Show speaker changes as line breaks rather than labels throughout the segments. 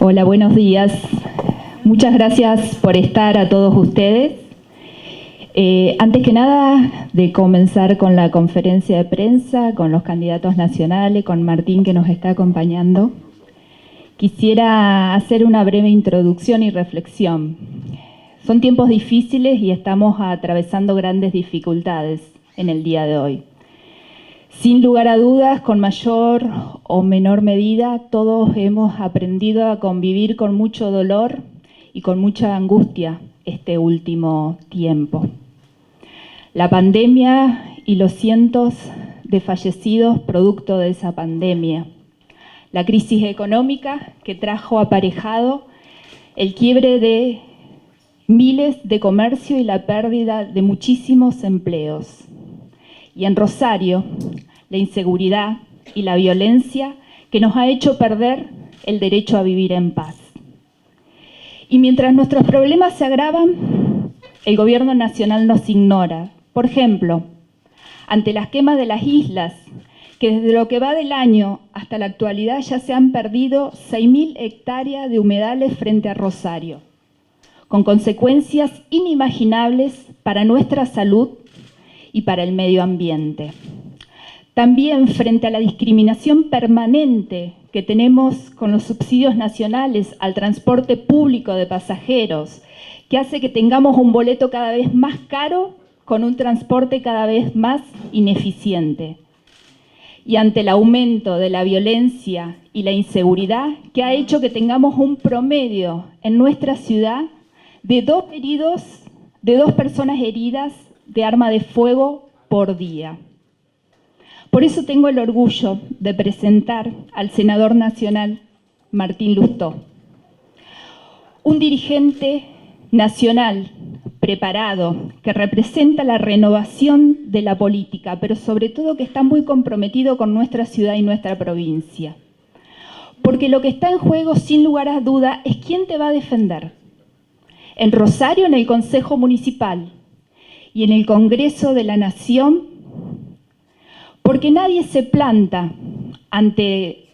Hola, buenos días. Muchas gracias por estar a todos ustedes. Antes que nada, de comenzar con la conferencia de prensa, con los candidatos nacionales, con Martín que nos está acompañando, quisiera hacer una breve introducción y reflexión. Son tiempos difíciles y estamos atravesando grandes dificultades en el día de hoy. Sin lugar a dudas, con mayor o menor medida, todos hemos aprendido a convivir con mucho dolor y con mucha angustia este último tiempo. La pandemia y los cientos de fallecidos producto de esa pandemia. La crisis económica que trajo aparejado el quiebre de miles de comercio y la pérdida de muchísimos empleos. Y en Rosario, la inseguridad y la violencia que nos ha hecho perder el derecho a vivir en paz. Y mientras nuestros problemas se agravan, el gobierno nacional nos ignora. Por ejemplo, ante las quemas de las islas, que desde lo que va del año hasta la actualidad ya se han perdido 6.000 hectáreas de humedales frente a Rosario, con consecuencias inimaginables para nuestra salud y para el medio ambiente. También frente a la discriminación permanente que tenemos con los subsidios nacionales al transporte público de pasajeros, que hace que tengamos un boleto cada vez más caro con un transporte cada vez más ineficiente. Y ante el aumento de la violencia y la inseguridad, que ha hecho que tengamos un promedio en nuestra ciudad de 2 heridos, de 2 personas heridas de arma de fuego por día. Por eso tengo el orgullo de presentar al senador nacional Martín Lustó, un dirigente nacional preparado que representa la renovación de la política, pero sobre todo que está muy comprometido con nuestra ciudad y nuestra provincia. Porque lo que está en juego, sin lugar a duda, es quién te va a defender. En Rosario, en el Consejo Municipal, y en el Congreso de la Nación, porque nadie se planta ante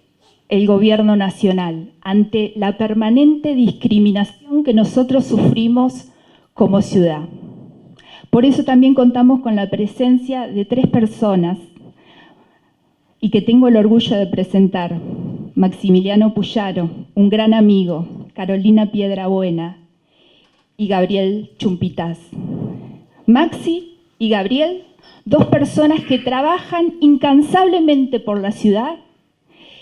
el gobierno nacional, ante la permanente discriminación que nosotros sufrimos como ciudad. Por eso también contamos con la presencia de 3 personas y que tengo el orgullo de presentar: Maximiliano Puyaro, un gran amigo, Carolina Piedrabuena y Gabriel Chumpitaz. Maxi y Gabriel, 2 personas que trabajan incansablemente por la ciudad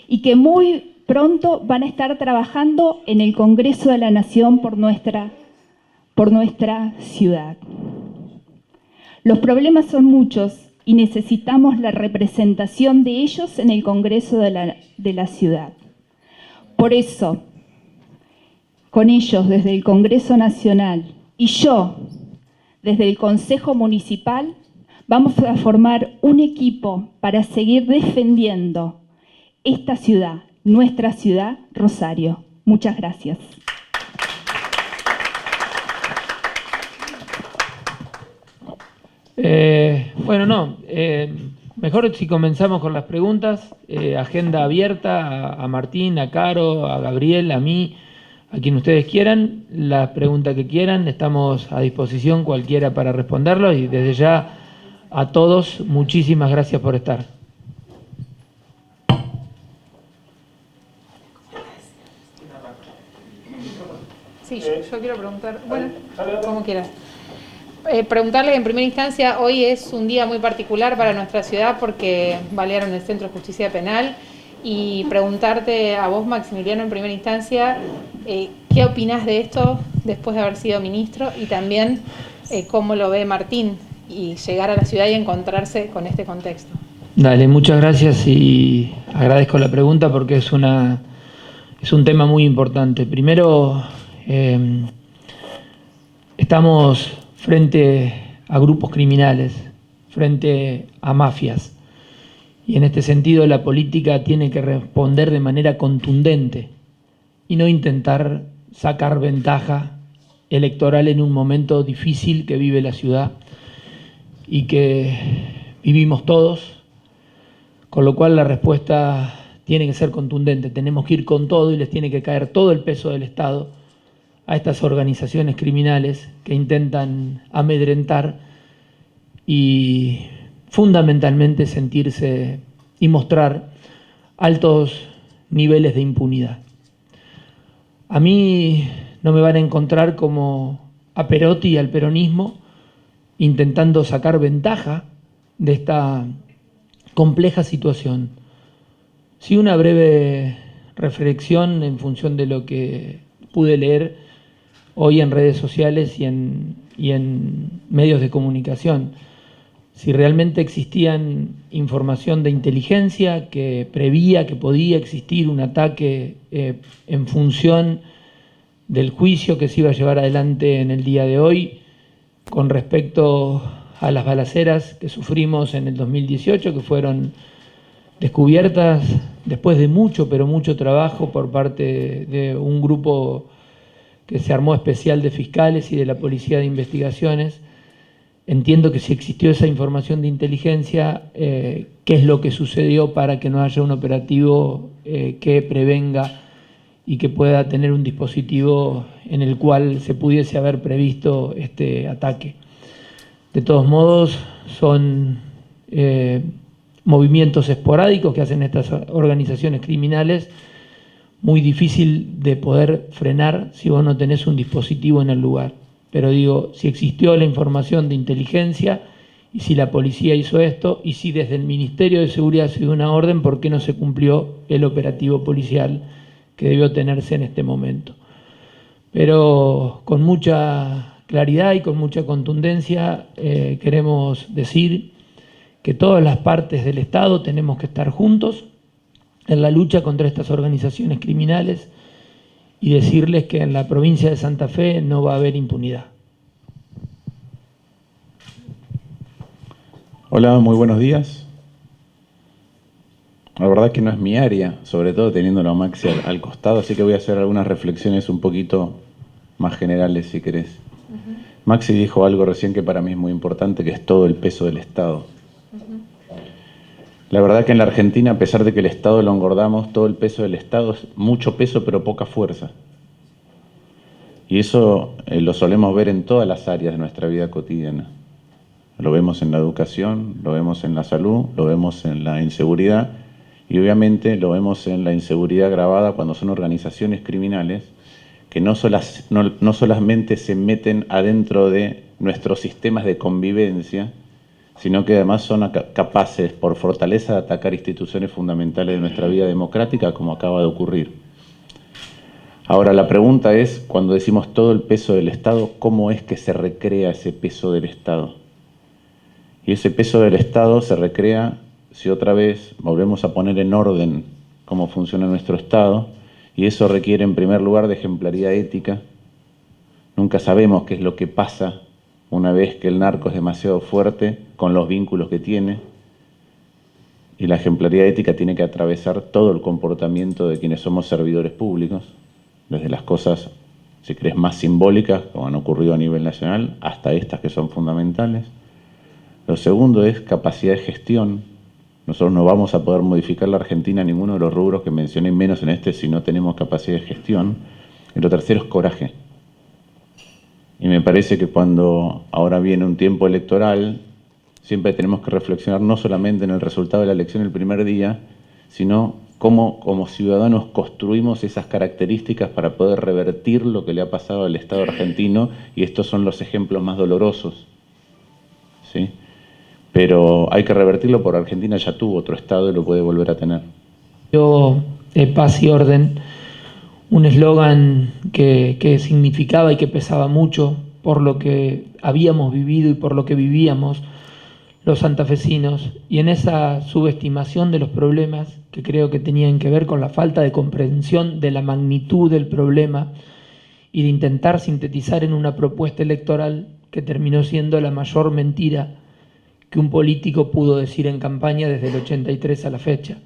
y que muy pronto van a estar trabajando en el Congreso de la Nación por nuestra ciudad. Los problemas son muchos y necesitamos la representación de ellos en el Congreso de la ciudad. Por eso, con ellos desde el Congreso Nacional y yo, desde el Consejo Municipal, vamos a formar un equipo para seguir defendiendo esta ciudad, nuestra ciudad, Rosario. Muchas gracias.
Mejor si comenzamos con las preguntas. Agenda abierta a Martín, a Caro, a Gabriel, a mí, a quien ustedes quieran, la pregunta que quieran, estamos a disposición cualquiera para responderlo, y desde ya a todos, muchísimas gracias por estar.
Sí, yo quiero preguntar, bueno, como quieras. Preguntarle en primera instancia, hoy es un día muy particular para nuestra ciudad porque balearon el Centro de Justicia Penal, y preguntarte a vos, Maximiliano, en primera instancia, ¿qué opinás de esto después de haber sido ministro? Y también, ¿cómo lo ve Martín y llegar a la ciudad y encontrarse con este contexto?
Dale, muchas gracias y agradezco la pregunta porque es un tema muy importante. Primero, estamos frente a grupos criminales, frente a mafias. Y en este sentido la política tiene que responder de manera contundente y no intentar sacar ventaja electoral en un momento difícil que vive la ciudad y que vivimos todos, con lo cual la respuesta tiene que ser contundente. Tenemos que ir con todo y les tiene que caer todo el peso del Estado a estas organizaciones criminales que intentan amedrentar y fundamentalmente sentirse y mostrar altos niveles de impunidad. A mí no me van a encontrar como a Perotti y al peronismo intentando sacar ventaja de esta compleja situación. Sí, una breve reflexión en función de lo que pude leer hoy en redes sociales y en medios de comunicación. Si realmente existían información de inteligencia que prevía que podía existir un ataque en función del juicio que se iba a llevar adelante en el día de hoy con respecto a las balaceras que sufrimos en el 2018, que fueron descubiertas después de mucho, pero mucho trabajo por parte de un grupo que se armó especial de fiscales y de la Policía de Investigaciones. Entiendo que si existió esa información de inteligencia, ¿qué es lo que sucedió para que no haya un operativo que prevenga y que pueda tener un dispositivo en el cual se pudiese haber previsto este ataque? De todos modos, son movimientos esporádicos que hacen estas organizaciones criminales, muy difícil de poder frenar si vos no tenés un dispositivo en el lugar. Pero digo, si existió la información de inteligencia y si la policía hizo esto y si desde el Ministerio de Seguridad se dio una orden, ¿por qué no se cumplió el operativo policial que debió tenerse en este momento? Pero con mucha claridad y con mucha contundencia queremos decir que todas las partes del Estado tenemos que estar juntos en la lucha contra estas organizaciones criminales y decirles que en la provincia de Santa Fe no va a haber impunidad.
Hola, muy buenos días. La verdad que no es mi área, sobre todo teniéndolo a Maxi al costado, así que voy a hacer algunas reflexiones un poquito más generales, si querés. Maxi dijo algo recién que para mí es muy importante, que es todo el peso del Estado. La verdad que en la Argentina, a pesar de que el Estado lo engordamos, todo el peso del Estado es mucho peso pero poca fuerza. Y eso lo solemos ver en todas las áreas de nuestra vida cotidiana. Lo vemos en la educación, lo vemos en la salud, lo vemos en la inseguridad y obviamente lo vemos en la inseguridad agravada cuando son organizaciones criminales que no solamente se meten adentro de nuestros sistemas de convivencia, sino que además son capaces, por fortaleza, de atacar instituciones fundamentales de nuestra vida democrática, como acaba de ocurrir. Ahora, la pregunta es, cuando decimos todo el peso del Estado, ¿cómo es que se recrea ese peso del Estado? Y ese peso del Estado se recrea si otra vez volvemos a poner en orden cómo funciona nuestro Estado, y eso requiere, en primer lugar, de ejemplaridad ética. Nunca sabemos qué es lo que pasa una vez que el narco es demasiado fuerte con los vínculos que tiene, y la ejemplaridad ética tiene que atravesar todo el comportamiento de quienes somos servidores públicos, desde las cosas, si querés, más simbólicas, como han ocurrido a nivel nacional, hasta estas que son fundamentales. Lo segundo es capacidad de gestión. Nosotros no vamos a poder modificar la Argentina en ninguno de los rubros que mencioné, menos en este, si no tenemos capacidad de gestión. Y lo tercero es coraje. Y me parece que cuando ahora viene un tiempo electoral, siempre tenemos que reflexionar no solamente en el resultado de la elección el primer día, sino cómo como ciudadanos construimos esas características para poder revertir lo que le ha pasado al Estado argentino, y estos son los ejemplos más dolorosos, ¿sí? Pero hay que revertirlo porque Argentina ya tuvo otro Estado y lo puede volver a tener.
Paz y orden, un eslogan que significaba y que pesaba mucho por lo que habíamos vivido y por lo que vivíamos los santafesinos, y en esa subestimación de los problemas que creo que tenían que ver con la falta de comprensión de la magnitud del problema y de intentar sintetizar en una propuesta electoral que terminó siendo la mayor mentira que un político pudo decir en campaña desde el 83 a la fecha,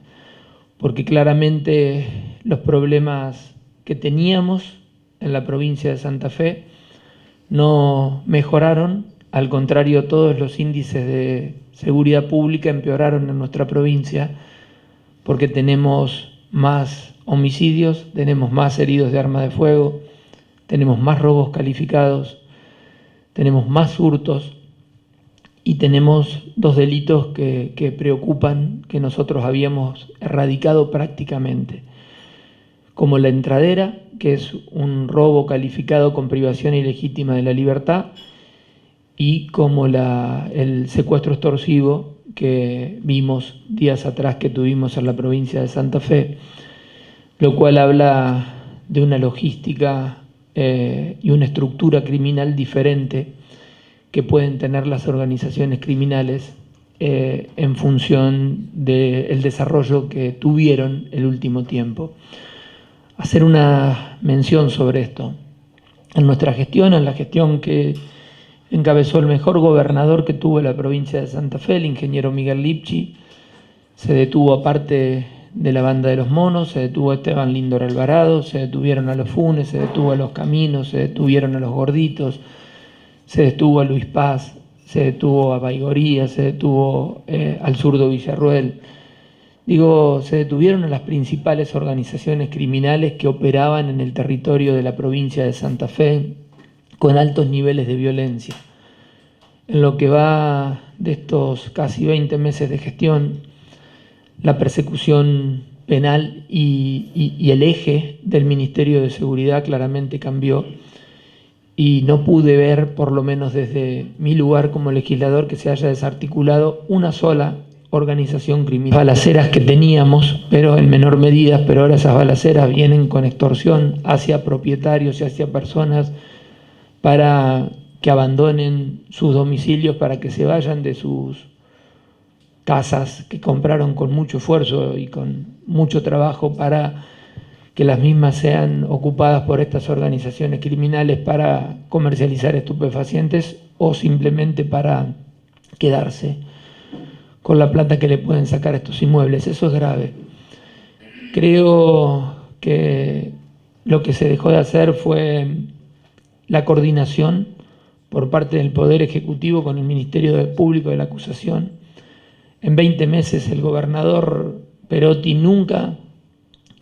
porque claramente los problemas que teníamos en la provincia de Santa Fe no mejoraron, al contrario, todos los índices de seguridad pública empeoraron en nuestra provincia, porque tenemos más homicidios, tenemos más heridos de arma de fuego, tenemos más robos calificados, tenemos más hurtos y tenemos 2 delitos que preocupan, que nosotros habíamos erradicado prácticamente, como la entradera, que es un robo calificado con privación ilegítima de la libertad, y como el secuestro extorsivo que vimos días atrás que tuvimos en la provincia de Santa Fe, lo cual habla de una logística y una estructura criminal diferente que pueden tener las organizaciones criminales en función del desarrollo que tuvieron el último tiempo. Hacer una mención sobre esto. En nuestra gestión, en la gestión que encabezó el mejor gobernador que tuvo la provincia de Santa Fe, el ingeniero Miguel Lipchi, se detuvo, aparte de la banda de los monos, se detuvo a Esteban Lindor Alvarado, se detuvieron a los Funes, se detuvo a los Caminos, se detuvieron a los Gorditos, se detuvo a Luis Paz, se detuvo a Baigorría, se detuvo al zurdo Villarruel. Se detuvieron a las principales organizaciones criminales que operaban en el territorio de la provincia de Santa Fe con altos niveles de violencia. En lo que va de estos casi 20 meses de gestión, la persecución penal y el eje del Ministerio de Seguridad claramente cambió, y no pude ver, por lo menos desde mi lugar como legislador, que se haya desarticulado una sola organización criminal. Balaceras que teníamos, pero en menor medida, pero ahora esas balaceras vienen con extorsión hacia propietarios y hacia personas para que abandonen sus domicilios, para que se vayan de sus casas que compraron con mucho esfuerzo y con mucho trabajo, para que las mismas sean ocupadas por estas organizaciones criminales para comercializar estupefacientes o simplemente para quedarse con la plata que le pueden sacar a estos inmuebles. Eso es grave. Creo que lo que se dejó de hacer fue la coordinación por parte del Poder Ejecutivo con el Ministerio Público de la Acusación. En 20 meses el gobernador Perotti nunca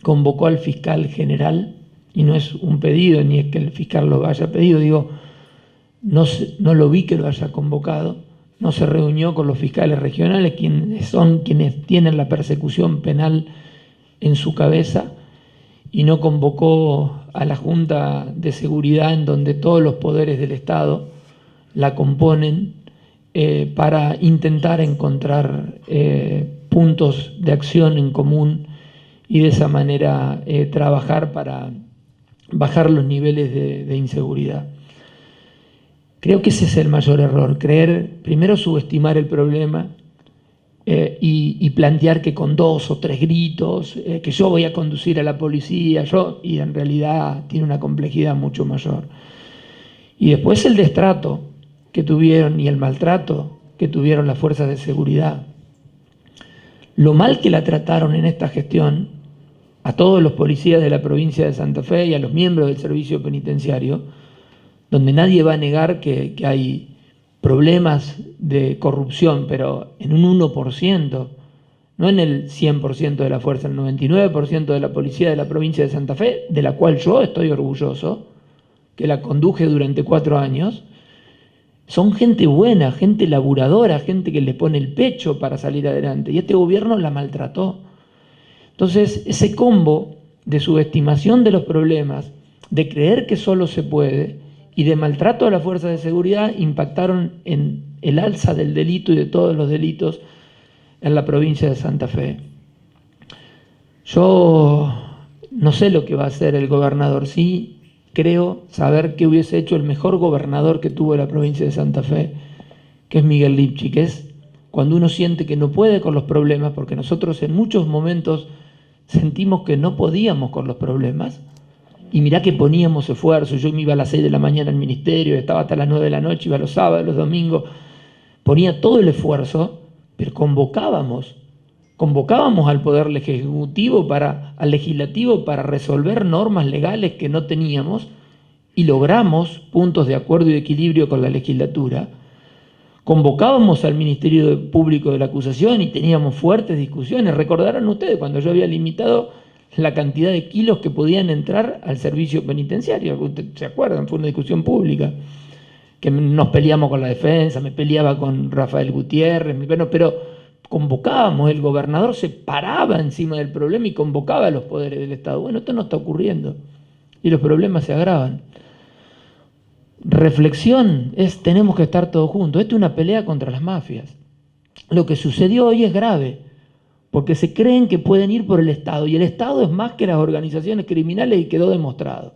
convocó al fiscal general, y no es un pedido, ni es que el fiscal lo haya pedido, no lo vi que lo haya convocado, no se reunió con los fiscales regionales, quienes tienen la persecución penal en su cabeza, y no convocó a la Junta de Seguridad, en donde todos los poderes del Estado la componen, para intentar encontrar puntos de acción en común y de esa manera trabajar para bajar los niveles de inseguridad. Creo que ese es el mayor error, primero subestimar el problema y plantear que con 2 o 3 gritos, que yo voy a conducir a la policía, y en realidad tiene una complejidad mucho mayor. Y después el destrato que tuvieron y el maltrato que tuvieron las fuerzas de seguridad. Lo mal que la trataron en esta gestión a todos los policías de la provincia de Santa Fe y a los miembros del servicio penitenciario, donde nadie va a negar que hay problemas de corrupción, pero en un 1%, no en el 100% de la fuerza, el 99% de la policía de la provincia de Santa Fe, de la cual yo estoy orgulloso, que la conduje durante 4 años, son gente buena, gente laburadora, gente que le pone el pecho para salir adelante, y este gobierno la maltrató. Entonces, ese combo de subestimación de los problemas, de creer que solo se puede, y de maltrato a las fuerzas de seguridad, impactaron en el alza del delito y de todos los delitos en la provincia de Santa Fe. Yo no sé lo que va a hacer el gobernador, sí creo saber qué hubiese hecho el mejor gobernador que tuvo la provincia de Santa Fe, que es Miguel Lipchi, que es cuando uno siente que no puede con los problemas, porque nosotros en muchos momentos sentimos que no podíamos con los problemas, y mirá que poníamos esfuerzo. Yo me iba a las 6 de la mañana al ministerio, estaba hasta las 9 de la noche, iba los sábados, los domingos, ponía todo el esfuerzo, pero convocábamos al Poder Ejecutivo, al Legislativo, para resolver normas legales que no teníamos, y logramos puntos de acuerdo y de equilibrio con la legislatura, Convocábamos al Ministerio Público de la Acusación y teníamos fuertes discusiones. Recordarán ustedes cuando yo había limitado la cantidad de kilos que podían entrar al servicio penitenciario. ¿Ustedes se acuerdan? Fue una discusión pública. Que nos peleamos con la defensa, me peleaba con Rafael Gutiérrez, pero convocábamos, el gobernador se paraba encima del problema y convocaba a los poderes del Estado. Bueno, esto no está ocurriendo y los problemas se agravan. Reflexión es, tenemos que estar todos juntos. Esto es una pelea contra las mafias. Lo que sucedió hoy es grave, porque se creen que pueden ir por el Estado, y el Estado es más que las organizaciones criminales y quedó demostrado.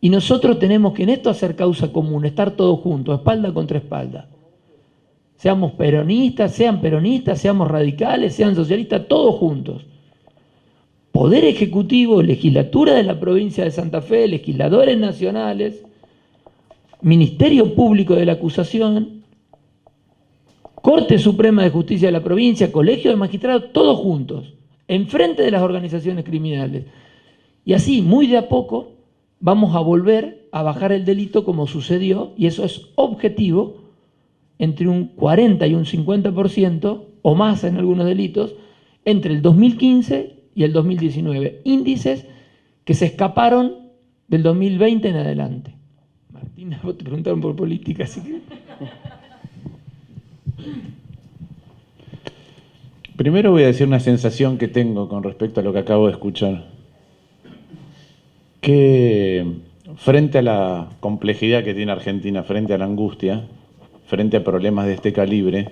Y nosotros tenemos que en esto hacer causa común, estar todos juntos, espalda contra espalda. Seamos peronistas, seamos radicales, sean socialistas, todos juntos. Poder Ejecutivo, legislatura de la provincia de Santa Fe, legisladores nacionales, Ministerio Público de la Acusación, Corte Suprema de Justicia de la provincia, Colegio de Magistrados, todos juntos, enfrente de las organizaciones criminales. Y así, muy de a poco, vamos a volver a bajar el delito como sucedió, y eso es objetivo, entre un 40 y un 50% o más en algunos delitos, entre el 2015 y el 2019. Índices que se escaparon del 2020 en adelante. Martina, vos te preguntaron por política, así que...
Primero voy a decir una sensación que tengo con respecto a lo que acabo de escuchar. Que frente a la complejidad que tiene Argentina, frente a la angustia, frente a problemas de este calibre,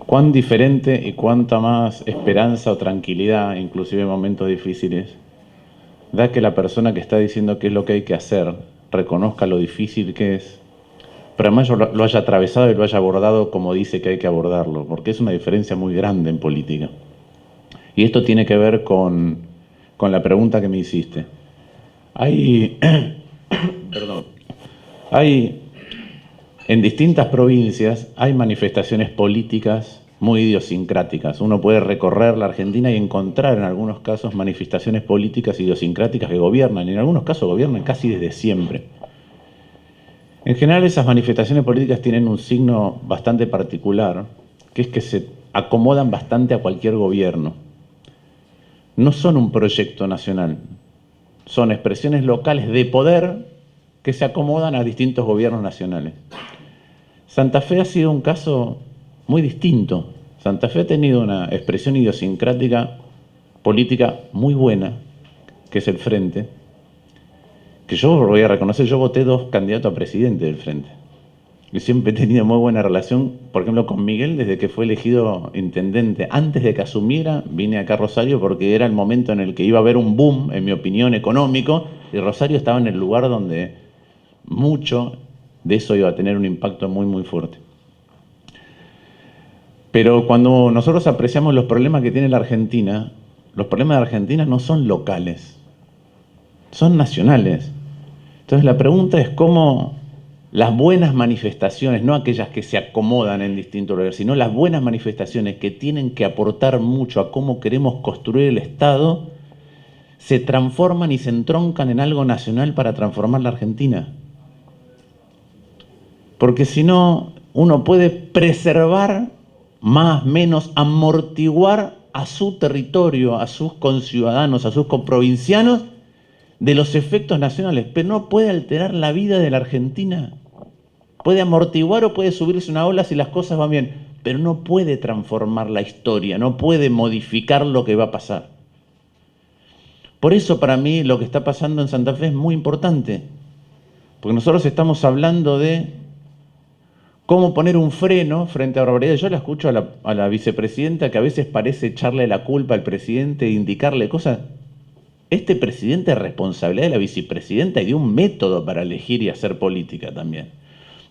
cuán diferente y cuánta más esperanza o tranquilidad, inclusive en momentos difíciles, da que la persona que está diciendo qué es lo que hay que hacer reconozca lo difícil que es, pero además lo haya atravesado y lo haya abordado como dice que hay que abordarlo, porque es una diferencia muy grande en política. Y esto tiene que ver con la pregunta que me hiciste. En distintas provincias hay manifestaciones políticas muy idiosincráticas. Uno puede recorrer la Argentina y encontrar en algunos casos manifestaciones políticas idiosincráticas que gobiernan, y en algunos casos gobiernan casi desde siempre. En general esas manifestaciones políticas tienen un signo bastante particular, que es que se acomodan bastante a cualquier gobierno. No son un proyecto nacional, son expresiones locales de poder que se acomodan a distintos gobiernos nacionales. Santa Fe ha sido un caso muy distinto. Santa Fe ha tenido una expresión idiosincrática política muy buena, que es el Frente, que yo voy a reconocer, yo voté 2 candidatos a presidente del Frente. Yo siempre he tenido muy buena relación, por ejemplo, con Miguel desde que fue elegido intendente. Antes de que asumiera, vine acá a Rosario porque era el momento en el que iba a haber un boom, en mi opinión, económico, y Rosario estaba en el lugar donde mucho de eso iba a tener un impacto muy, muy fuerte. Pero cuando nosotros apreciamos los problemas que tiene la Argentina, los problemas de Argentina no son locales, son nacionales. Entonces la pregunta es cómo las buenas manifestaciones, no aquellas que se acomodan en distintos lugares, sino las buenas manifestaciones que tienen que aportar mucho a cómo queremos construir el Estado, se transforman y se entroncan en algo nacional para transformar la Argentina. Porque si no, uno puede preservar, más o menos amortiguar a su territorio, a sus conciudadanos, a sus comprovincianos, de los efectos nacionales, pero no puede alterar la vida de la Argentina. Puede amortiguar o puede subirse una ola si las cosas van bien, pero no puede transformar la historia, no puede modificar lo que va a pasar. Por eso para mí lo que está pasando en Santa Fe es muy importante, porque nosotros estamos hablando de cómo poner un freno frente a barbaridades. Yo la escucho a la vicepresidenta que a veces parece echarle la culpa al presidente e indicarle cosas. Este presidente es responsabilidad de la vicepresidenta y de un método para elegir y hacer política también.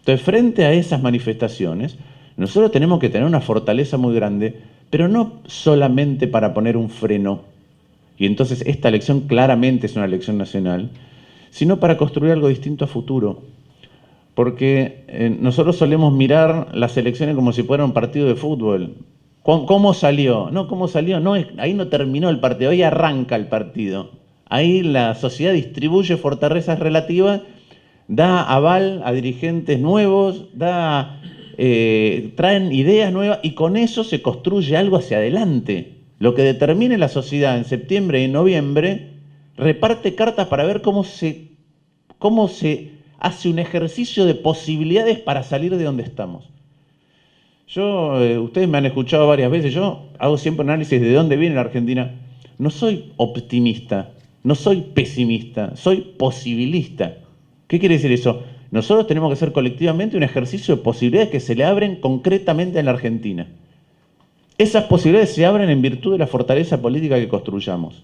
Entonces, frente a esas manifestaciones, nosotros tenemos que tener una fortaleza muy grande, pero no solamente para poner un freno, y entonces esta elección claramente es una elección nacional, sino para construir algo distinto a futuro. Porque nosotros solemos mirar las elecciones como si fuera un partido de fútbol. ¿Cómo salió? No, ¿cómo salió? No, ahí no terminó el partido, ahí arranca el partido. Ahí la sociedad distribuye fortalezas relativas da aval a dirigentes nuevos, traen ideas nuevas y con eso se construye algo hacia adelante. Lo que determine la sociedad en septiembre y en noviembre reparte cartas para ver cómo se hace un ejercicio de posibilidades para salir de donde estamos. Ustedes me han escuchado varias veces, yo hago siempre análisis de dónde viene la Argentina. No soy optimista, no soy pesimista, soy posibilista. ¿Qué quiere decir eso? Nosotros tenemos que hacer colectivamente un ejercicio de posibilidades que se le abren concretamente en la Argentina. Esas posibilidades se abren en virtud de la fortaleza política que construyamos.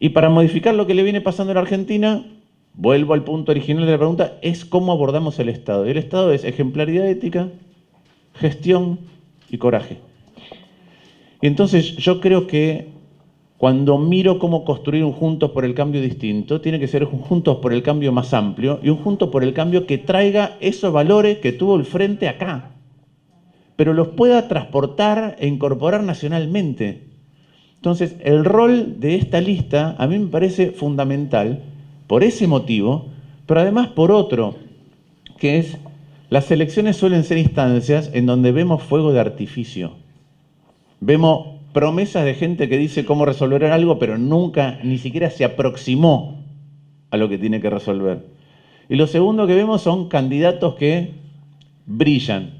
Y para modificar lo que le viene pasando a la Argentina, vuelvo al punto original de la pregunta, es cómo abordamos el Estado. Y el Estado es ejemplaridad ética, gestión y coraje. Y entonces yo creo que cuando miro cómo construir un Juntos por el Cambio distinto, tiene que ser un Juntos por el Cambio más amplio y un Juntos por el Cambio que traiga esos valores que tuvo el Frente acá, pero los pueda transportar e incorporar nacionalmente. Entonces, el rol de esta lista a mí me parece fundamental por ese motivo, pero además por otro, que es, las elecciones suelen ser instancias en donde vemos fuego de artificio. Vemos promesas de gente que dice cómo resolver algo, pero nunca, ni siquiera se aproximó a lo que tiene que resolver. Y lo segundo que vemos son candidatos que brillan,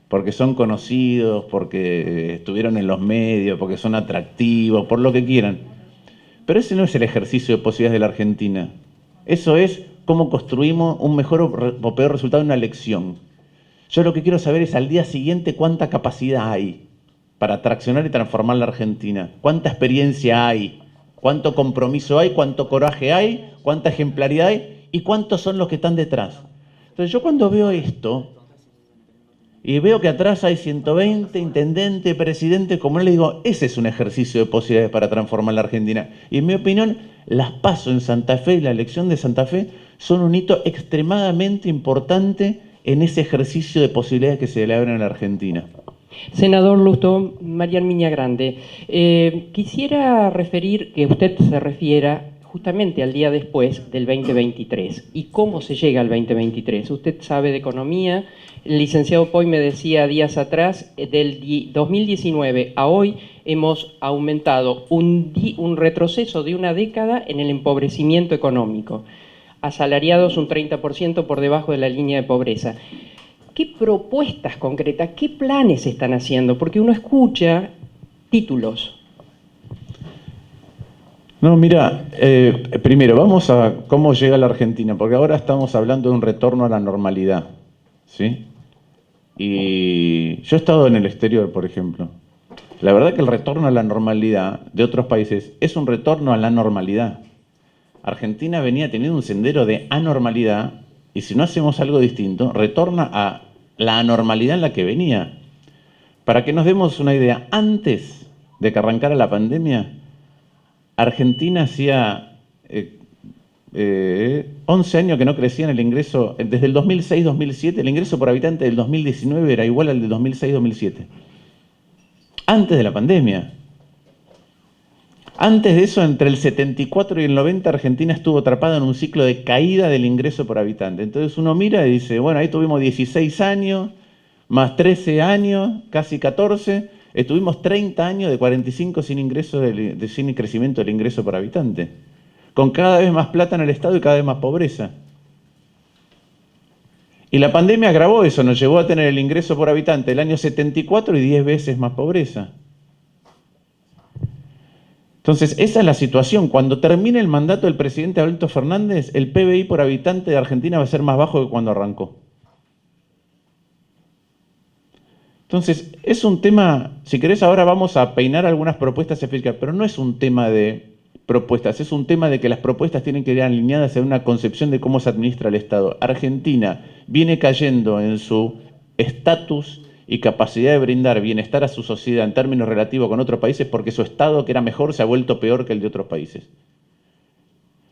porque son conocidos, porque estuvieron en los medios, porque son atractivos, por lo que quieran. Pero ese no es el ejercicio de posibilidades de la Argentina. Eso es cómo construimos un mejor o peor resultado en una elección. Yo lo que quiero saber es al día siguiente cuánta capacidad hay para traccionar y transformar la Argentina. ¿Cuánta experiencia hay? ¿Cuánto compromiso hay? ¿Cuánto coraje hay? ¿Cuánta ejemplaridad hay? ¿Y cuántos son los que están detrás? Entonces yo cuando veo esto, y veo que atrás hay 120 intendentes, presidentes, como le digo, ese es un ejercicio de posibilidades para transformar la Argentina. Y en mi opinión, las PASO en Santa Fe y la elección de Santa Fe son un hito extremadamente importante en ese ejercicio de posibilidades que se le abren a la Argentina.
Senador Lustó, Marian Miñagrande, quisiera referir que usted se refiera justamente al día después del 2023. ¿Y cómo se llega al 2023? Usted sabe de economía. El licenciado Poy me decía días atrás, del 2019 a hoy hemos aumentado un retroceso de una década en el empobrecimiento económico. Asalariados un 30% por debajo de la línea de pobreza. ¿Qué propuestas concretas, qué planes están haciendo? Porque uno escucha títulos.
No, mira, primero vamos a cómo llega la Argentina, porque ahora estamos hablando de un retorno a la normalidad, ¿sí? Y yo he estado en el exterior, por ejemplo. La verdad que el retorno a la normalidad de otros países es un retorno a la normalidad. Argentina venía teniendo un sendero de anormalidad y si no hacemos algo distinto, retorna a la anormalidad en la que venía. Para que nos demos una idea, antes de que arrancara la pandemia, Argentina hacía 11 años que no crecía en el ingreso, desde el 2006-2007, el ingreso por habitante del 2019 era igual al del 2006-2007. Antes de la pandemia. Antes de eso, entre el 74 y el 90, Argentina estuvo atrapada en un ciclo de caída del ingreso por habitante. Entonces uno mira y dice, bueno, ahí tuvimos 16 años, más 13 años, casi 14, estuvimos 30 años de 45 sin ingreso, sin crecimiento del ingreso por habitante, con cada vez más plata en el Estado y cada vez más pobreza. Y la pandemia agravó eso, nos llevó a tener el ingreso por habitante el año 74 y 10 veces más pobreza. Entonces, esa es la situación. Cuando termine el mandato del presidente Alberto Fernández, el PBI por habitante de Argentina va a ser más bajo que cuando arrancó. Entonces, es un tema, si querés ahora vamos a peinar algunas propuestas específicas, pero no es un tema de propuestas, es un tema de que las propuestas tienen que ir alineadas en una concepción de cómo se administra el Estado. Argentina viene cayendo en su estatus y capacidad de brindar bienestar a su sociedad en términos relativos con otros países porque su Estado, que era mejor, se ha vuelto peor que el de otros países.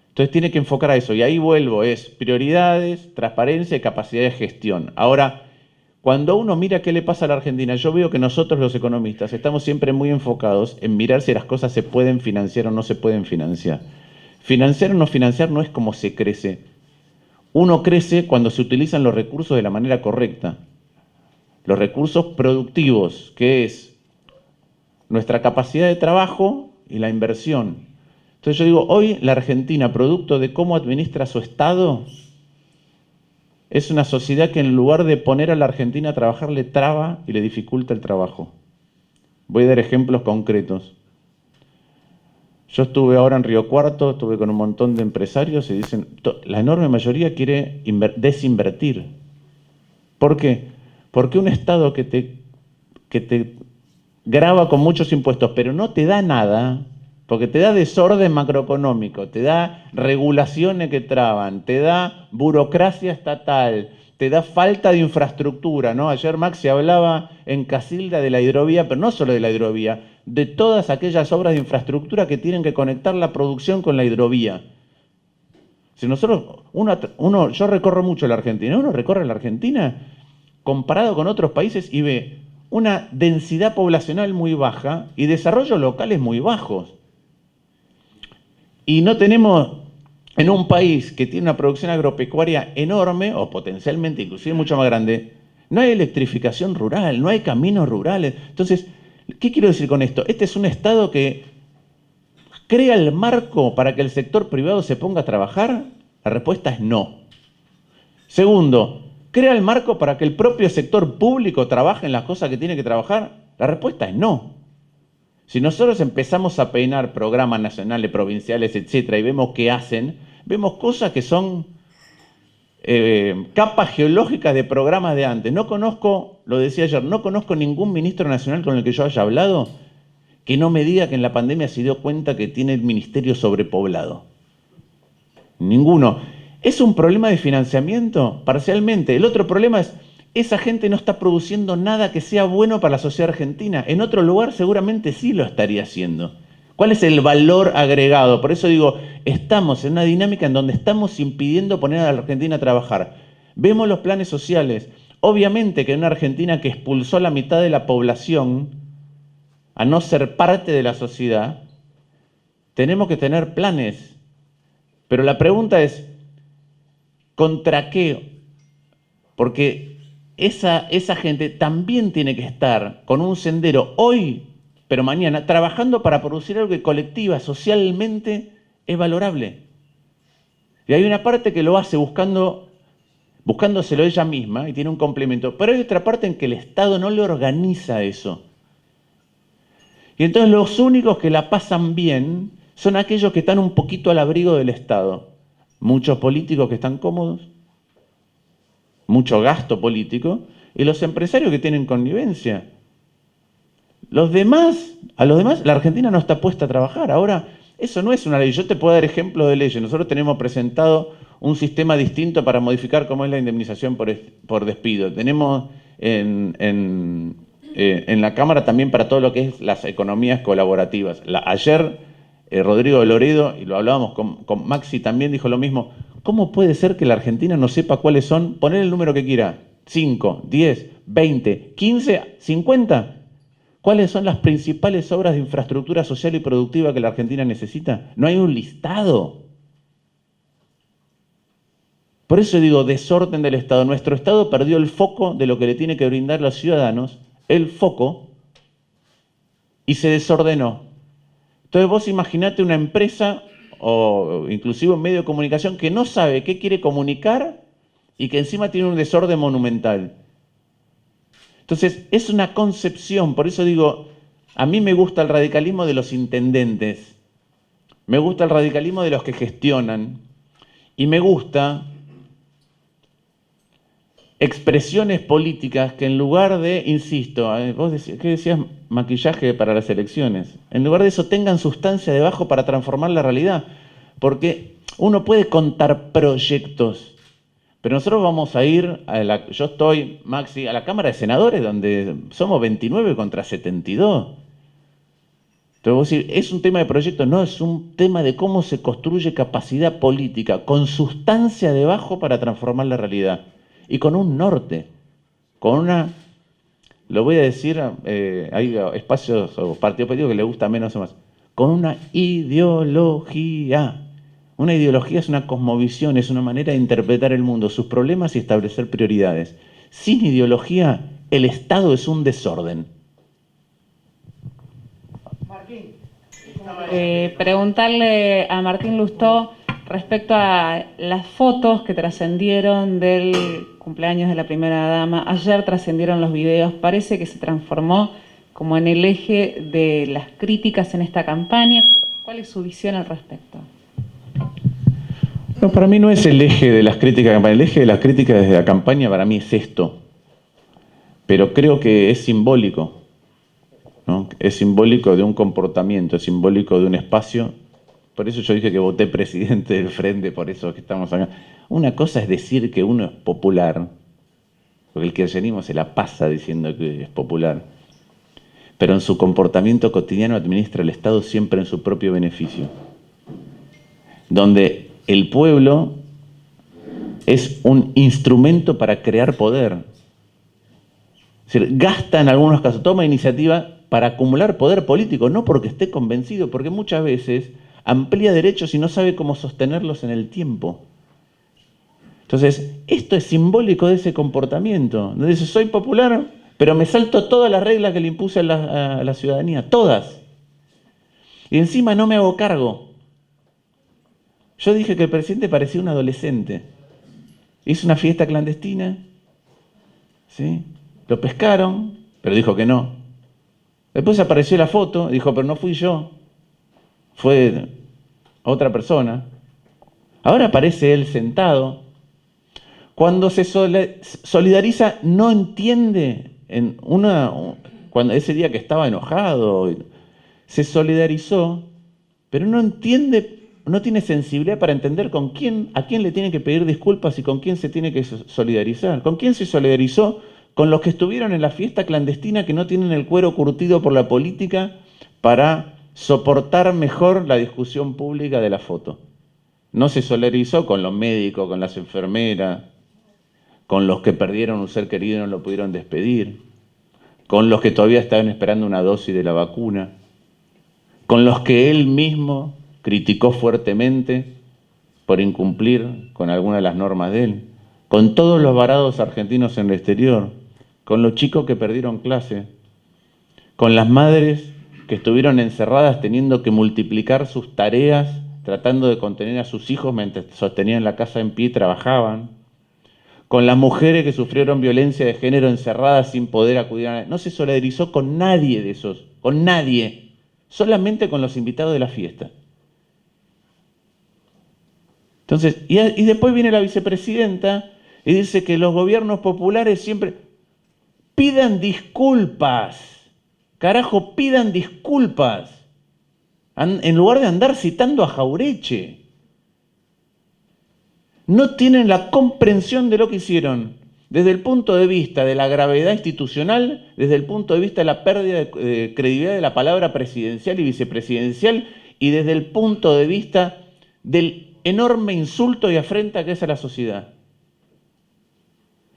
Entonces tiene que enfocar a eso. Y ahí vuelvo, es prioridades, transparencia y capacidad de gestión. Ahora, cuando uno mira qué le pasa a la Argentina, yo veo que nosotros los economistas estamos siempre muy enfocados en mirar si las cosas se pueden financiar o no se pueden financiar. Financiar o no financiar no es cómo se crece. uno crece cuando se utilizan los recursos de la manera correcta. Los recursos productivos, que es nuestra capacidad de trabajo y la inversión. Entonces yo digo, hoy la Argentina, producto de cómo administra su Estado, es una sociedad que en lugar de poner a la Argentina a trabajar, le traba y le dificulta el trabajo. Voy a dar ejemplos concretos. Yo estuve ahora en Río Cuarto, estuve con un montón de empresarios y dicen, la enorme mayoría quiere desinvertir. ¿Por qué? Porque un Estado que te grava con muchos impuestos, pero no te da nada, porque te da desorden macroeconómico, te da regulaciones que traban, te da burocracia estatal, te da falta de infraestructura, ¿no? Ayer Maxi hablaba en Casilda de la hidrovía, pero no solo de la hidrovía, de todas aquellas obras de infraestructura que tienen que conectar la producción con la hidrovía. Si nosotros, yo recorro mucho la Argentina, uno recorre la Argentina comparado con otros países y ve una densidad poblacional muy baja y desarrollos locales muy bajos. Y no tenemos, en un país que tiene una producción agropecuaria enorme, o potencialmente inclusive mucho más grande, no hay electrificación rural, no hay caminos rurales. Entonces, ¿qué quiero decir con esto? Este es un Estado que crea el marco para que el sector privado se ponga a trabajar. La respuesta es no. Segundo, ¿crea el marco para que el propio sector público trabaje en las cosas que tiene que trabajar? La respuesta es no. Si nosotros empezamos a peinar programas nacionales, provinciales, etcétera, y vemos qué hacen, vemos cosas que son capas geológicas de programas de antes. No conozco, lo decía ayer, no conozco ningún ministro nacional con el que yo haya hablado que no me diga que en la pandemia se dio cuenta que tiene el ministerio sobrepoblado. Ninguno. ¿Es un problema de financiamiento? Parcialmente. El otro problema es, esa gente no está produciendo nada que sea bueno para la sociedad argentina. En otro lugar seguramente sí lo estaría haciendo. ¿Cuál es el valor agregado? Por eso digo, estamos en una dinámica en donde estamos impidiendo poner a la Argentina a trabajar. Vemos los planes sociales. Obviamente que en una Argentina que expulsó a la mitad de la población a no ser parte de la sociedad, tenemos que tener planes. Pero la pregunta es, ¿contra qué? Porque esa gente también tiene que estar con un sendero hoy, pero mañana, trabajando para producir algo que colectiva, socialmente, es valorable. Y hay una parte que lo hace buscándoselo ella misma y tiene un complemento, pero hay otra parte en que el Estado no le organiza eso. Y entonces los únicos que la pasan bien son aquellos que están un poquito al abrigo del Estado. Muchos políticos que están cómodos, mucho gasto político, y los empresarios que tienen connivencia. A los demás, la Argentina no está puesta a trabajar. Ahora, eso no es una ley. Yo te puedo dar ejemplos de leyes. Nosotros tenemos presentado un sistema distinto para modificar cómo es la indemnización por despido. Tenemos en la Cámara también para todo lo que es las economías colaborativas. Ayer Rodrigo de Loredo, y lo hablábamos con Maxi, también dijo lo mismo. ¿Cómo puede ser que la Argentina no sepa cuáles son? Poner el número que quiera. 5, 10, 20, 15, 50. ¿Cuáles son las principales obras de infraestructura social y productiva que la Argentina necesita? No hay un listado. Por eso digo, desorden del Estado. Nuestro Estado perdió el foco de lo que le tiene que brindar a los ciudadanos, el foco, y se desordenó. Entonces vos imaginate una empresa o inclusive un medio de comunicación que no sabe qué quiere comunicar y que encima tiene un desorden monumental. Entonces es una concepción, por eso digo, a mí me gusta el radicalismo de los intendentes, me gusta el radicalismo de los que gestionan y me gusta expresiones políticas que en lugar de, insisto, vos decías, ¿qué decías? Maquillaje para las elecciones. En lugar de eso tengan sustancia debajo para transformar la realidad. Porque uno puede contar proyectos, pero nosotros vamos a ir, yo estoy, Maxi, a la Cámara de Senadores donde somos 29 contra 72. Entonces vos decís, ¿es un tema de proyectos? No, es un tema de cómo se construye capacidad política, con sustancia debajo para transformar la realidad. Y con un norte, con una, lo voy a decir, hay espacios o partidos políticos que le gusta menos o más, con una ideología Una ideología es una cosmovisión, es una manera de interpretar el mundo, sus problemas y establecer prioridades. Sin ideología, el Estado es un desorden.
Preguntarle a Martín Lustó respecto a las fotos que trascendieron del cumpleaños de la primera dama. Ayer trascendieron los videos, parece que se transformó como en el eje de las críticas en esta campaña. ¿Cuál es su visión al respecto?
No, para mí no es el eje de las críticas de campaña. El eje de las críticas de la campaña para mí es esto. Pero creo que es simbólico, ¿no? Es simbólico de un comportamiento, es simbólico de un espacio. Por eso yo dije que voté presidente del Frente, por eso que estamos acá. Una cosa es decir que uno es popular, porque el kirchnerismo se la pasa diciendo que es popular, pero en su comportamiento cotidiano administra el Estado siempre en su propio beneficio. Donde el pueblo es un instrumento para crear poder. Es decir, gasta en algunos casos, toma iniciativa para acumular poder político, no porque esté convencido, porque muchas veces amplía derechos y no sabe cómo sostenerlos en el tiempo. Entonces, esto es simbólico de ese comportamiento. Donde dice, soy popular, pero me salto todas las reglas que le impuse a la ciudadanía, todas. Y encima no me hago cargo. Yo dije que el presidente parecía un adolescente. Hizo una fiesta clandestina, ¿sí? Lo pescaron, pero dijo que no. Después apareció la foto, dijo, pero no fui yo. Fue otra persona. Ahora aparece él sentado. Cuando se solidariza, no entiende. Cuando ese día que estaba enojado, se solidarizó, pero no entiende, no tiene sensibilidad para entender a quién le tiene que pedir disculpas y con quién se tiene que solidarizar. ¿Con quién se solidarizó? Con los que estuvieron en la fiesta clandestina, que no tienen el cuero curtido por la política para soportar mejor la discusión pública de la foto. No se solidarizó con los médicos, con las enfermeras, con los que perdieron un ser querido y no lo pudieron despedir, con los que todavía estaban esperando una dosis de la vacuna, con los que él mismo criticó fuertemente por incumplir con alguna de las normas de él, con todos los varados argentinos en el exterior, con los chicos que perdieron clase, con las madres que estuvieron encerradas teniendo que multiplicar sus tareas, tratando de contener a sus hijos mientras sostenían la casa en pie y trabajaban, con las mujeres que sufrieron violencia de género encerradas sin poder acudir a nadie. No se solidarizó con nadie de esos, con nadie, solamente con los invitados de la fiesta. Entonces, y después viene la vicepresidenta y dice que los gobiernos populares siempre pidan disculpas. Carajo, pidan disculpas. En lugar de andar citando a Jaureche. No tienen la comprensión de lo que hicieron. Desde el punto de vista de la gravedad institucional, desde el punto de vista de la pérdida de credibilidad de la palabra presidencial y vicepresidencial, y desde el punto de vista del enorme insulto y afrenta que es a la sociedad.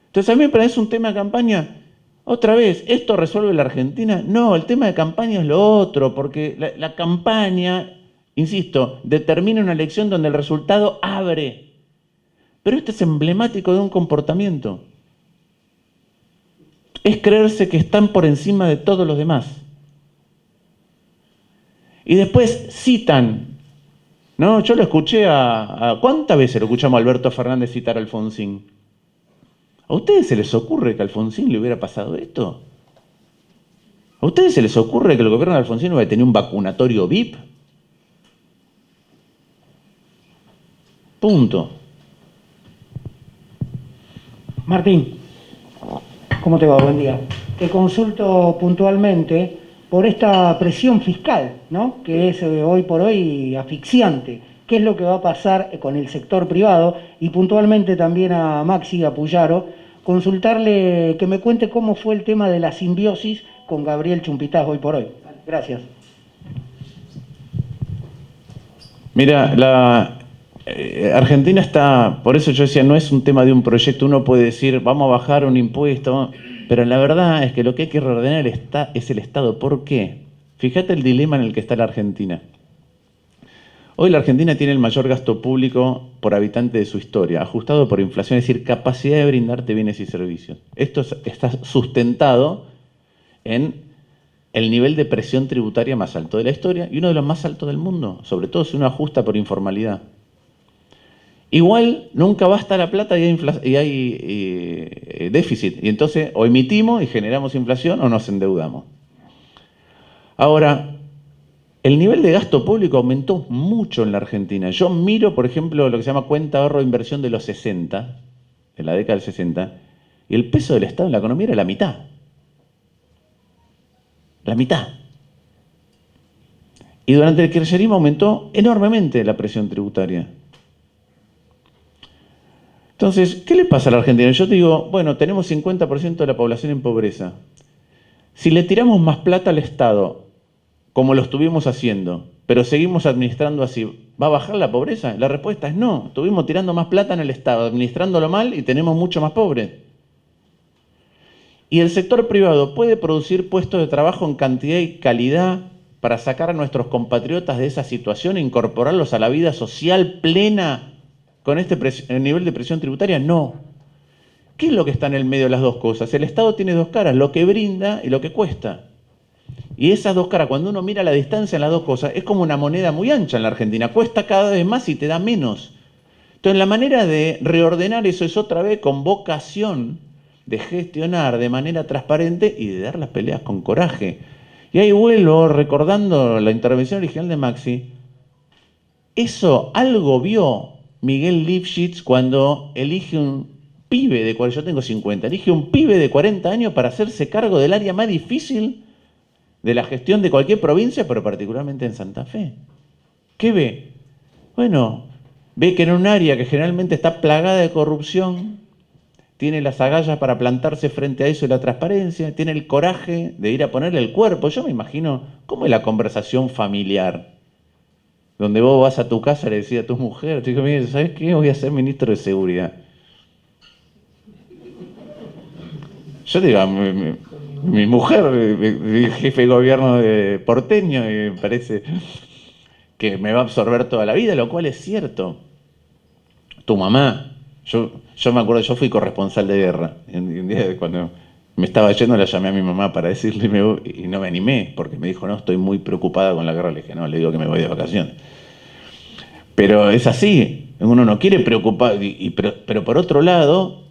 Entonces a mí me parece un tema de campaña. Otra vez, ¿esto resuelve la Argentina? No, el tema de campaña es lo otro, porque la campaña, insisto, determina una elección donde el resultado abre. Pero esto es emblemático de un comportamiento. Es creerse que están por encima de todos los demás. Y después citan, ¿no? Yo lo escuché ¿cuántas veces lo escuchamos a Alberto Fernández citar a Alfonsín? ¿A ustedes se les ocurre que a Alfonsín le hubiera pasado esto? ¿A ustedes se les ocurre que el gobierno de Alfonsín hubiera tenido un vacunatorio VIP? Punto.
Martín, ¿cómo te va? Buen día. Te consulto puntualmente por esta presión fiscal, ¿no? Que es hoy por hoy asfixiante. ¿Qué es lo que va a pasar con el sector privado? Y puntualmente también a Maxi, a Puyaro, consultarle que me cuente cómo fue el tema de la simbiosis con Gabriel Chumpitaz hoy por hoy. Gracias.
Mira, Argentina está, por eso yo decía, no es un tema de un proyecto, uno puede decir, vamos a bajar un impuesto, pero la verdad es que lo que hay que reordenar es el Estado. ¿Por qué? Fíjate el dilema en el que está la Argentina. Hoy la Argentina tiene el mayor gasto público por habitante de su historia, ajustado por inflación, es decir, capacidad de brindarte bienes y servicios. Esto está sustentado en el nivel de presión tributaria más alto de la historia y uno de los más altos del mundo, sobre todo si uno ajusta por informalidad. Igual nunca basta la plata y hay déficit, y entonces o emitimos y generamos inflación o nos endeudamos. Ahora, el nivel de gasto público aumentó mucho en la Argentina. Yo miro, por ejemplo, lo que se llama cuenta ahorro de inversión de los 60, de la década del 60, y el peso del Estado en la economía era la mitad. La mitad. Y durante el kirchnerismo aumentó enormemente la presión tributaria. Entonces, ¿qué le pasa a la Argentina? Yo te digo, bueno, tenemos 50% de la población en pobreza. Si le tiramos más plata al Estado, como lo estuvimos haciendo, pero seguimos administrando así, ¿va a bajar la pobreza? La respuesta es no. Estuvimos tirando más plata en el Estado, administrándolo mal y tenemos mucho más pobres. Y el sector privado puede producir puestos de trabajo en cantidad y calidad para sacar a nuestros compatriotas de esa situación e incorporarlos a la vida social plena con este nivel de presión tributaria. No. ¿Qué es lo que está en el medio de las dos cosas? El Estado tiene dos caras, lo que brinda y lo que cuesta. Y esas dos caras, cuando uno mira la distancia en las dos cosas, es como una moneda muy ancha en la Argentina. Cuesta cada vez más y te da menos. Entonces la manera de reordenar eso es otra vez con vocación de gestionar de manera transparente y de dar las peleas con coraje. Y ahí vuelvo recordando la intervención original de Maxi. Eso algo vio Miguel Lifshitz cuando elige un pibe de 40, yo tengo 50, elige un pibe de 40 años para hacerse cargo del área más difícil de la gestión de cualquier provincia, pero particularmente en Santa Fe. ¿Qué ve? Bueno, ve que en un área que generalmente está plagada de corrupción, tiene las agallas para plantarse frente a eso y la transparencia, tiene el coraje de ir a ponerle el cuerpo. Yo me imagino cómo es la conversación familiar, donde vos vas a tu casa y le decís a tu mujer, te digo, mire, ¿sabes qué? Voy a ser ministro de Seguridad. Yo digo, mi mujer, mi jefe de gobierno de porteño, y me parece que me va a absorber toda la vida, lo cual es cierto. Tu mamá, yo me acuerdo, yo fui corresponsal de guerra. Y un día cuando me estaba yendo la llamé a mi mamá para decirle, y no me animé, porque me dijo, no, estoy muy preocupada con la guerra. Le dije, no, le digo que me voy de vacaciones. Pero es así, uno no quiere preocupar, pero por otro lado,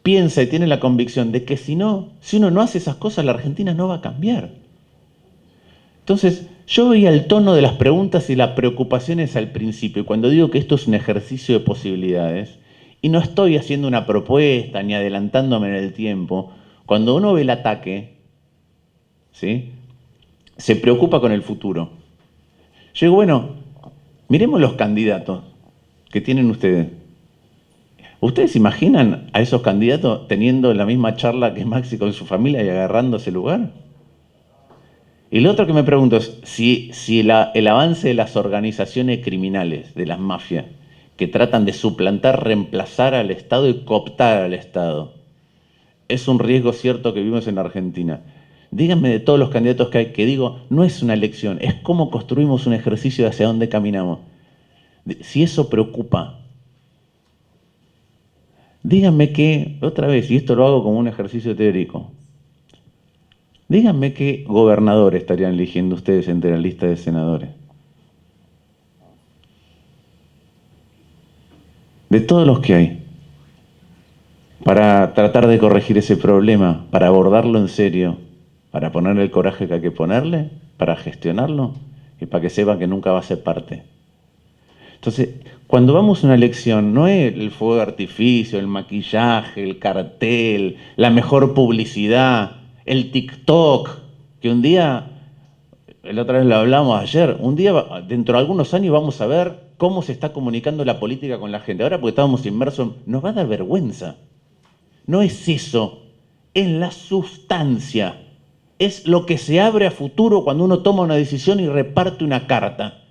piensa y tiene la convicción de que si uno no hace esas cosas, la Argentina no va a cambiar. Entonces, yo veía el tono de las preguntas y las preocupaciones al principio, y cuando digo que esto es un ejercicio de posibilidades, y no estoy haciendo una propuesta ni adelantándome en el tiempo, cuando uno ve el ataque, ¿sí?, se preocupa con el futuro. Yo digo, bueno, miremos los candidatos que tienen ustedes. ¿Ustedes se imaginan a esos candidatos teniendo la misma charla que Maxi con su familia y agarrando ese lugar? Y lo otro que me pregunto es si el avance de las organizaciones criminales, de las mafias, que tratan de suplantar, reemplazar al Estado y cooptar al Estado, es un riesgo cierto que vivimos en Argentina. Díganme de todos los candidatos que hay, que digo, no es una elección, es cómo construimos un ejercicio de hacia dónde caminamos. Si eso preocupa, díganme que, otra vez, y esto lo hago como un ejercicio teórico, díganme qué gobernador estarían eligiendo ustedes entre la lista de senadores. De todos los que hay, para tratar de corregir ese problema, para abordarlo en serio, para ponerle el coraje que hay que ponerle, para gestionarlo y para que sepan que nunca va a ser parte. Entonces, cuando vamos a una elección, no es el fuego de artificio, el maquillaje, el cartel, la mejor publicidad, el TikTok, que un día, la otra vez lo hablamos ayer, un día, dentro de algunos años vamos a ver cómo se está comunicando la política con la gente. Ahora porque estamos inmersos, nos va a dar vergüenza. No es eso, es la sustancia. Es lo que se abre a futuro cuando uno toma una decisión y reparte una carta.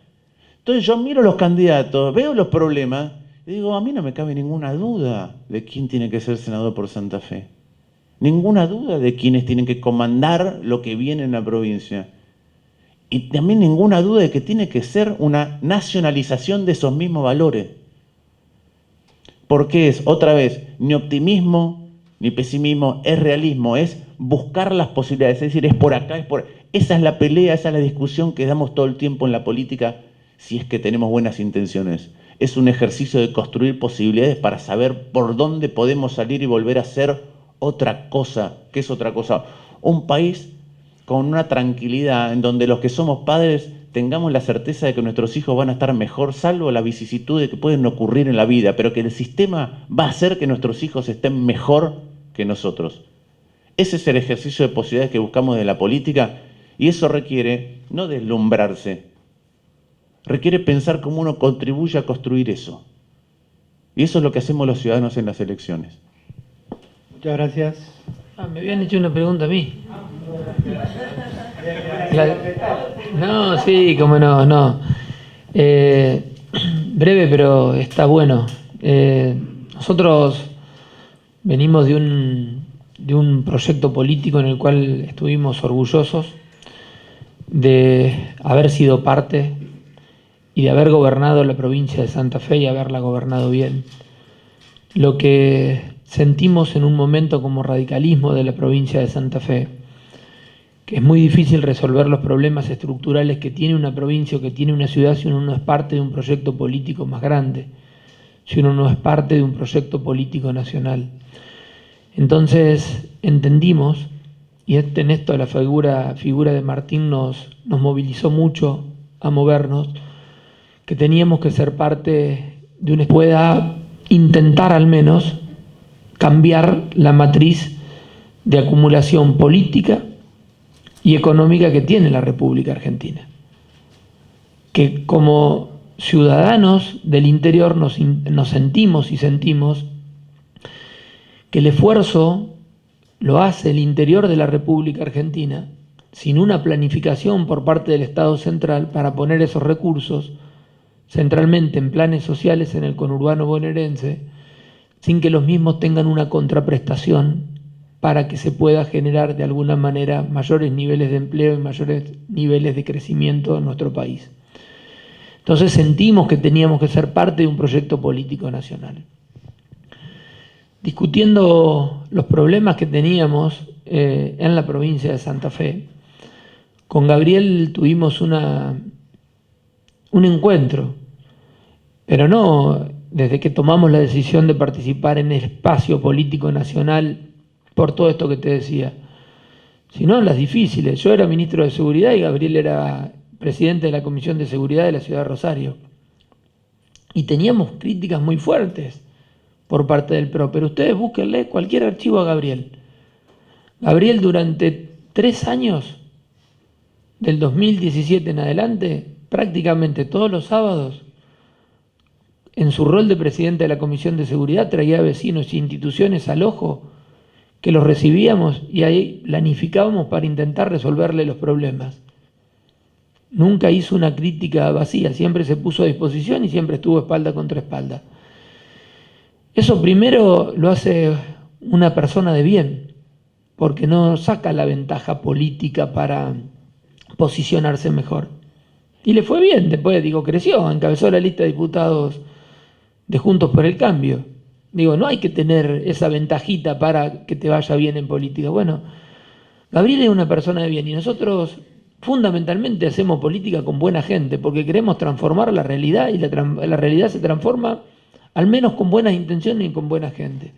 Entonces yo miro los candidatos, veo los problemas y digo, a mí no me cabe ninguna duda de quién tiene que ser senador por Santa Fe. Ninguna duda de quiénes tienen que comandar lo que viene en la provincia. Y también ninguna duda de que tiene que ser una nacionalización de esos mismos valores. Porque es, otra vez, ni optimismo, ni pesimismo, es realismo, es buscar las posibilidades, es decir, es por acá, es por... Esa es la pelea, esa es la discusión que damos todo el tiempo en la política, si es que tenemos buenas intenciones. Es un ejercicio de construir posibilidades para saber por dónde podemos salir y volver a ser otra cosa. ¿Qué es otra cosa? Un país con una tranquilidad en donde los que somos padres tengamos la certeza de que nuestros hijos van a estar mejor, salvo las vicisitudes que pueden ocurrir en la vida, pero que el sistema va a hacer que nuestros hijos estén mejor que nosotros. Ese es el ejercicio de posibilidades que buscamos de la política, y eso requiere no deslumbrarse, requiere pensar cómo uno contribuye a construir eso. Y eso es lo que hacemos los ciudadanos en las elecciones.
Muchas gracias.
Me habían hecho una pregunta a mí. No, sí, cómo no. Breve, pero está bueno. Nosotros venimos de un proyecto político en el cual estuvimos orgullosos de haber sido parte y de haber gobernado la provincia de Santa Fe y haberla gobernado bien. Lo que sentimos en un momento como radicalismo de la provincia de Santa Fe, que es muy difícil resolver los problemas estructurales que tiene una provincia o que tiene una ciudad si uno no es parte de un proyecto político más grande, si uno no es parte de un proyecto político nacional. Entonces entendimos, y en esto la figura de Martín nos movilizó mucho a movernos, que teníamos que ser parte de una pueda intentar al menos cambiar la matriz de acumulación política y económica que tiene la República Argentina. Que como ciudadanos del interior nos sentimos y sentimos que el esfuerzo lo hace el interior de la República Argentina sin una planificación por parte del Estado central para poner esos recursos centralmente en planes sociales en el conurbano bonaerense, sin que los mismos tengan una contraprestación para que se pueda generar de alguna manera mayores niveles de empleo y mayores niveles de crecimiento en nuestro país. Entonces sentimos que teníamos que ser parte de un proyecto político nacional. Discutiendo los problemas que teníamos en la provincia de Santa Fe, con Gabriel tuvimos un encuentro, pero no desde que tomamos la decisión de participar en el espacio político nacional por todo esto que te decía, sino en las difíciles. Yo era ministro de Seguridad y Gabriel era presidente de la Comisión de Seguridad de la Ciudad de Rosario. Y teníamos críticas muy fuertes por parte del PRO, pero ustedes búsquenle cualquier archivo a Gabriel. Gabriel durante 3 años, del 2017 en adelante, prácticamente todos los sábados, en su rol de presidente de la Comisión de Seguridad, traía vecinos e instituciones al ojo que los recibíamos y ahí planificábamos para intentar resolverle los problemas. Nunca hizo una crítica vacía, siempre se puso a disposición y siempre estuvo espalda contra espalda. Eso primero lo hace una persona de bien, porque no saca la ventaja política para posicionarse mejor. Y le fue bien, después creció, encabezó la lista de diputados de Juntos por el Cambio. No hay que tener esa ventajita para que te vaya bien en política. Bueno, Gabriel es una persona de bien y nosotros fundamentalmente hacemos política con buena gente porque queremos transformar la realidad y la realidad se transforma al menos con buenas intenciones y con buena gente.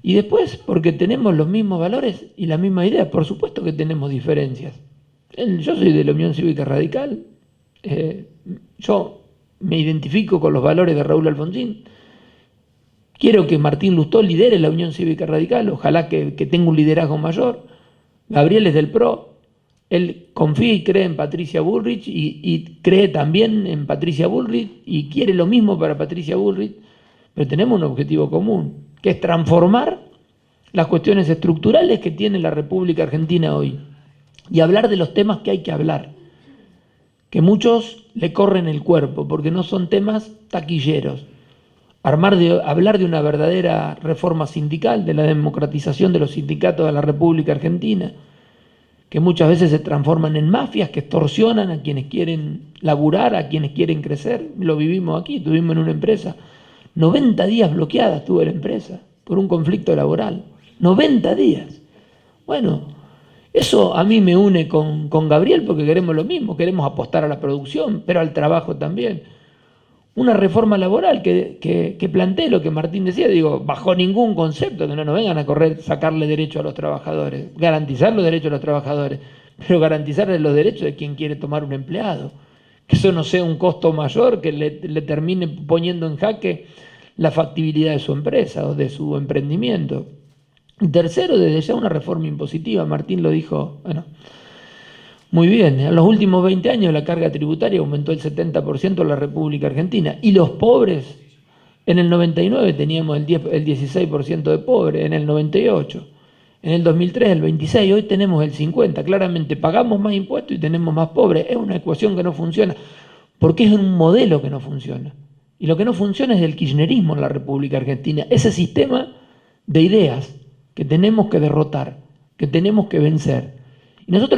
Y después porque tenemos los mismos valores y la misma idea, por supuesto que tenemos diferencias. Yo soy de la Unión Cívica Radical, yo me identifico con los valores de Raúl Alfonsín. Quiero que Martín Lustó lidere la Unión Cívica Radical, ojalá que tenga un liderazgo mayor. Gabriel es del PRO, él confía y cree en Patricia Bullrich y cree también en Patricia Bullrich y quiere lo mismo para Patricia Bullrich, pero tenemos un objetivo común, que es transformar las cuestiones estructurales que tiene la República Argentina hoy y hablar de los temas que hay que hablar, que muchos le corren el cuerpo porque no son temas taquilleros. Hablar de una verdadera reforma sindical, de la democratización de los sindicatos de la República Argentina, que muchas veces se transforman en mafias que extorsionan a quienes quieren laburar, a quienes quieren crecer. Lo vivimos aquí, estuvimos en una empresa. 90 días bloqueada estuvo la empresa por un conflicto laboral. 90 días. Bueno, eso a mí me une con Gabriel porque queremos lo mismo, queremos apostar a la producción, pero al trabajo también. Una reforma laboral que plantee lo que Martín decía, digo, bajo ningún concepto, que no nos vengan a correr, sacarle derecho a los trabajadores, garantizar los derechos a los trabajadores, pero garantizarle los derechos de quien quiere tomar un empleado. Que eso no sea un costo mayor que le termine poniendo en jaque la factibilidad de su empresa o de su emprendimiento. Y tercero, desde ya una reforma impositiva, Martín lo dijo, bueno, muy bien, en los últimos 20 años la carga tributaria aumentó el 70% en la República Argentina y los pobres, en el 99 teníamos el 16% de pobres, en el 98, en el 2003 el 26%, hoy tenemos el 50%, claramente pagamos más impuestos y tenemos más pobres, es una ecuación que no funciona, porque es un modelo que no funciona, y lo que no funciona es el kirchnerismo en la República Argentina, ese sistema de ideas que tenemos que derrotar, que tenemos que vencer, y nosotros